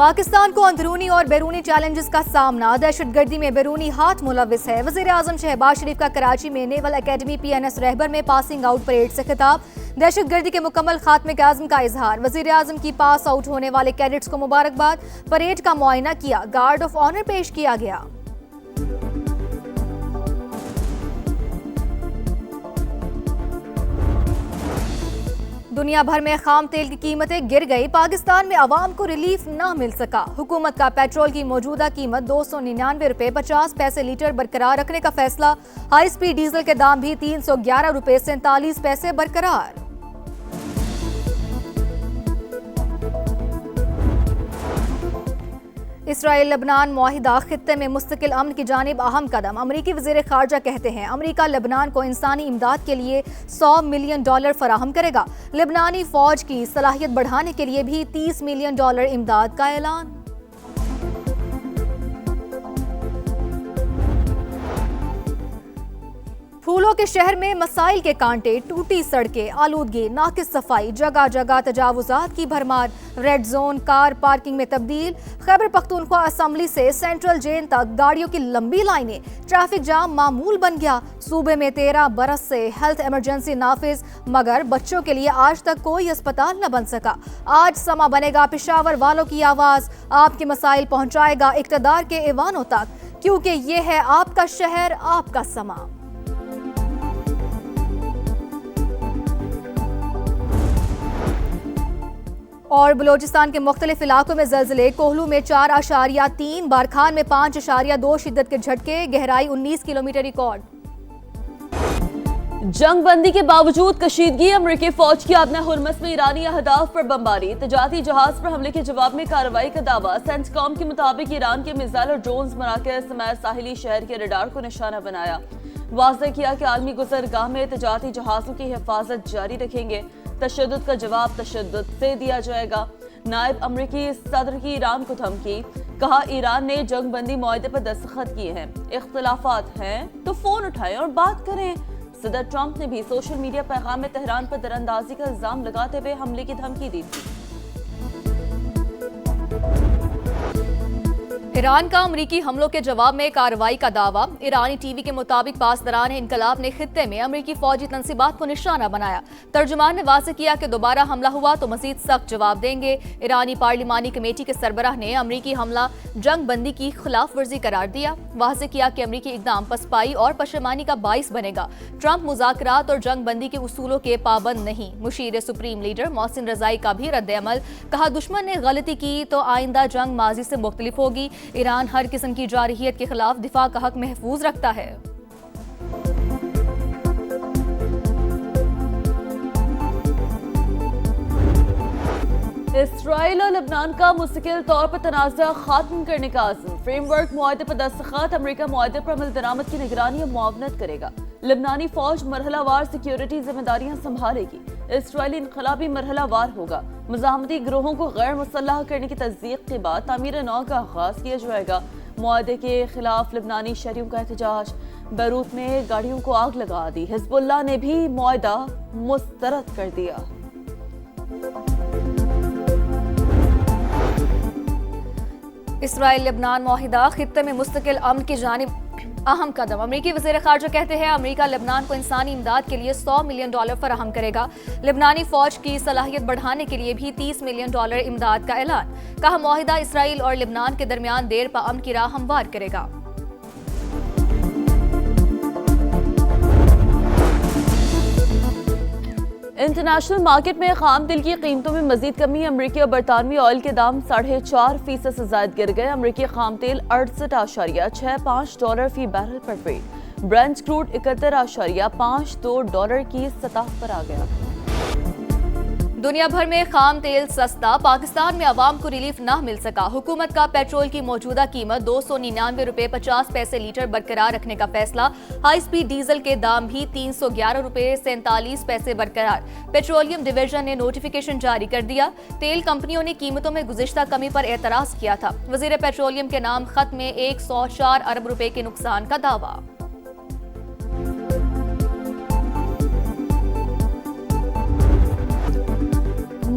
پاکستان کو اندرونی اور بیرونی چیلنجز کا سامنا، دہشت گردی میں بیرونی ہاتھ ملوث ہے۔ وزیر اعظم شہباز شریف کا کراچی میں نیول اکیڈمی PNS رہبر میں پاسنگ آؤٹ پریڈ سے خطاب، دہشت گردی کے مکمل خاتمے کے عزم کا اظہار۔ وزیر اعظم کی پاس آؤٹ ہونے والے کیڈٹس کو مبارکباد، پریڈ کا معائنہ کیا، گارڈ آف آنر پیش کیا گیا۔ دنیا بھر میں خام تیل کی قیمتیں گر گئی، پاکستان میں عوام کو ریلیف نہ مل سکا۔ حکومت کا پیٹرول کی موجودہ قیمت 299 روپے 50 پیسے لیٹر برقرار رکھنے کا فیصلہ، ہائی سپیڈ ڈیزل کے دام بھی 311 روپے 47 پیسے برقرار۔ اسرائیل لبنان معاہدہ خطے میں مستقل امن کی جانب اہم قدم، امریکی وزیر خارجہ کہتے ہیں امریکہ لبنان کو انسانی امداد کے لیے $100 ملین فراہم کرے گا۔ لبنانی فوج کی صلاحیت بڑھانے کے لیے بھی $30 ملین امداد کا اعلان۔ پھولوں کے شہر میں مسائل کے کانٹے، ٹوٹی سڑکیں، آلودگی، ناقص صفائی، جگہ جگہ تجاوزات کی بھرمار، ریڈ زون کار پارکنگ میں تبدیل۔ خیبر پختونخوا اسمبلی سے سینٹرل جیل تک گاڑیوں کی لمبی لائنیں، ٹریفک جام معمول بن گیا۔ صوبے میں 13 برس سے ہیلتھ ایمرجنسی نافذ، مگر بچوں کے لیے آج تک کوئی اسپتال نہ بن سکا۔ آج سما بنے گا پشاور والوں کی آواز، آپ کے مسائل پہنچائے گا اقتدار کے ایوانوں تک، کیونکہ یہ ہے آپ کا شہر، آپ کا سما۔ اور بلوچستان کے مختلف علاقوں میں زلزلے، کوہلو میں 4.3، بارکھان میں 5.2 شدت کے جھٹکے، گہرائی 19 کلومیٹر ریکارڈ۔ جنگ بندی کے باوجود کشیدگی، امریکی فوج کی آبنہ ہرمز میں ایرانی اہداف پر بمباری، تجارتی جہاز پر حملے کے جواب میں کارروائی کا دعویٰ۔ سینٹکام کے مطابق ایران کے میزائل اور ڈرونز مراکز سمیت ساحلی شہر کے ریڈار کو نشانہ بنایا۔ واضح کیا کہ عالمی گزرگاہ میں تجارتی جہازوں کی حفاظت جاری رکھیں گے، تشدد کا جواب تشدد سے دیا جائے گا۔ نائب امریکی صدر کی ایران کو دھمکی، کہا ایران نے جنگ بندی معاہدے پر دستخط کیے ہیں، اختلافات ہیں تو فون اٹھائیں اور بات کریں۔ صدر ٹرمپ نے بھی سوشل میڈیا پیغام میں تہران پر دراندازی کا الزام لگاتے ہوئے حملے کی دھمکی دی تھی۔ ایران کا امریکی حملوں کے جواب میں کارروائی کا دعویٰ، ایرانی ٹی وی کے مطابق پاسداران انقلاب نے خطے میں امریکی فوجی تنصیبات کو نشانہ بنایا۔ ترجمان نے واضح کیا کہ دوبارہ حملہ ہوا تو مزید سخت جواب دیں گے۔ ایرانی پارلیمانی کمیٹی کے سربراہ نے امریکی حملہ جنگ بندی کی خلاف ورزی قرار دیا، واضح کیا کہ امریکی اقدام پسپائی اور پشیمانی کا باعث بنے گا۔ ٹرمپ مذاکرات اور جنگ بندی کے اصولوں کے پابند نہیں، مشیر سپریم لیڈر محسن رضائی کا بھی رد عمل، کہا دشمن نے غلطی کی تو آئندہ جنگ ماضی سے مختلف ہوگی۔ ایران ہر قسم کی جارحیت کے خلاف دفاع کا حق محفوظ رکھتا ہے۔ اسرائیل اور لبنان کا مستقل طور پر تنازع ختم کرنے کا عزم، فریم ورک معاہدے پر دستخط، امریکہ معاہدے پر عمل درآمد کی نگرانی اور معاونت کرے گا۔ لبنانی فوج مرحلہ وار سیکیورٹی ذمہ داریاں سنبھالے گی، اسرائیلی انقلابی مرحلہ وار ہوگا۔ مزاحمتی گروہوں کو غیر مسلح کرنے کی تصدیق کے بعد تعمیر نو کا آغاز کیا جائے گا۔ معاہدے کے خلاف لبنانی شہریوں کا احتجاج، بیروت میں گاڑیوں کو آگ لگا دی، حزب اللہ نے بھی معاہدہ مسترد کر دیا۔ اسرائیل لبنان معاہدہ خطے میں مستقل امن کی جانب اہم قدم، امریکی وزیر خارجہ کہتے ہیں امریکہ لبنان کو انسانی امداد کے لیے $100 ملین فراہم کرے گا۔ لبنانی فوج کی صلاحیت بڑھانے کے لیے بھی $30 ملین امداد کا اعلان، کہا معاہدہ اسرائیل اور لبنان کے درمیان دیر پا امن کی راہ ہموار کرے گا۔ انٹرنیشنل مارکیٹ میں خام تیل کی قیمتوں میں مزید کمی، امریکی اور برطانوی آئل کے دام 4.5% سے زائد گر گئے۔ امریکی خام تیل $68.65 فی بیرل پر ٹریڈ، برنٹ کروڈ $71.52 کی سطح پر آ گیا۔ دنیا بھر میں خام تیل سستا، پاکستان میں عوام کو ریلیف نہ مل سکا۔ حکومت کا پیٹرول کی موجودہ قیمت 299 روپے 50 پیسے لیٹر برقرار رکھنے کا فیصلہ، ہائی سپیڈ ڈیزل کے دام بھی 311 روپے 47 پیسے برقرار۔ پیٹرولیم ڈویژن نے نوٹیفیکیشن جاری کر دیا، تیل کمپنیوں نے قیمتوں میں گزشتہ کمی پر اعتراض کیا تھا۔ وزیر پیٹرولیم کے نام خط میں 104 ارب روپے کے نقصان کا دعویٰ۔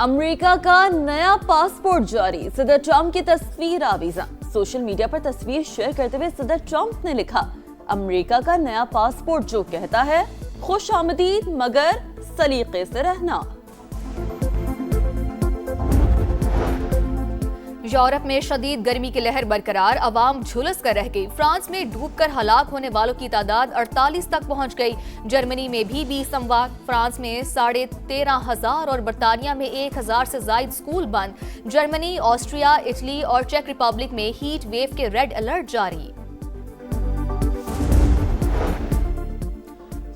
امریکہ کا نیا پاسپورٹ جاری، صدر ٹرمپ کی تصویر آویزاں۔ سوشل میڈیا پر تصویر شیئر کرتے ہوئے صدر ٹرمپ نے لکھا، امریکہ کا نیا پاسپورٹ جو کہتا ہے خوش آمدید مگر سلیقے سے رہنا۔ یورپ میں شدید گرمی کی لہر برقرار، عوام جھلس کر رہ گئی۔ فرانس میں ڈوب کر ہلاک ہونے والوں کی تعداد 48 تک پہنچ گئی۔ جرمنی میں بھی 20 اموات، فرانس میں 13,500 اور برطانیہ میں 1000 سے زائد سکول بند۔ جرمنی، آسٹریا، اٹلی اور چیک ریپبلک میں ہیٹ ویو کے ریڈ الرٹ جاری۔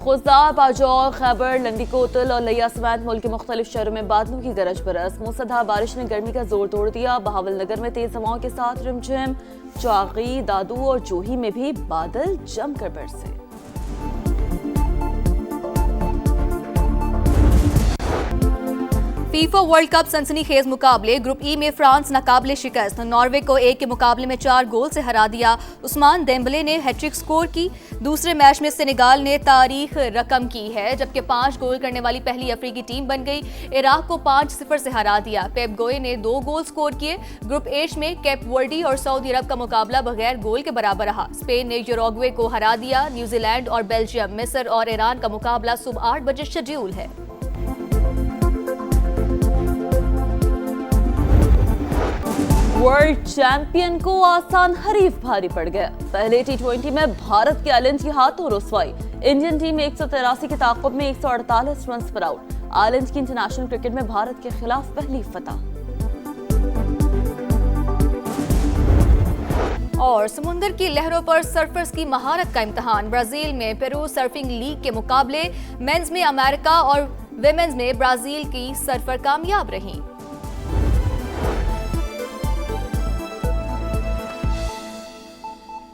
خزدار، باجوڑ، خیبر، لندی کوتل اور لیا سمیت ملک کے مختلف شہروں میں بادلوں کی گرج برس۔ موسلادھار بارش نے گرمی کا زور توڑ دیا۔ بہاول نگر میں تیز ہواؤں کے ساتھ رمجھم، چاغی، دادو اور جوہی میں بھی بادل جم کر برسے۔ فیفا ورلڈ کپ سنسنی خیز مقابلے، گروپ ای میں فرانس ناقابل شکست، ناروے کو 1 کے مقابلے میں 4 گول سے ہرا دیا۔ عثمان دیمبلے نے ہیٹ ٹرک سکور کی۔ دوسرے میچ میں سینیگال نے تاریخ رقم کی ہے، جبکہ 5 گول کرنے والی پہلی افریقی ٹیم بن گئی۔ عراق کو 5-0 سے ہرا دیا۔ پیپ گوئے نے 2 گول سکور کیے۔ گروپ ایچ میں کیپ ورڈی اور سعودی عرب کا مقابلہ بغیر گول کے برابر رہا۔ اسپین نے یوروگوے کو ہرا دیا۔ نیوزی لینڈ اور بیلجیم، مصر اور ایران کا مقابلہ صبح 8 بجے شیڈیول ہے۔ ورلڈ چیمپئن کو آسان حریف بھاری پڑ گیا۔ پہلے T20 میں بھارت کے آلینز کی ہاتھوں رسوائی۔ انڈین ٹیم 183 کی تعاقب میں 148 رنز پر آؤٹ۔ آلینز کی انٹرنیشنل کرکٹ میں بھارت کے خلاف پہلی فتح۔ اور سمندر کی لہروں پر سرفرز کی مہارت کا امتحان، برازیل میں پیرو سرفنگ لیگ کے مقابلے، مینز میں امریکہ اور ویمنز میں برازیل کی سرفر کامیاب رہیں۔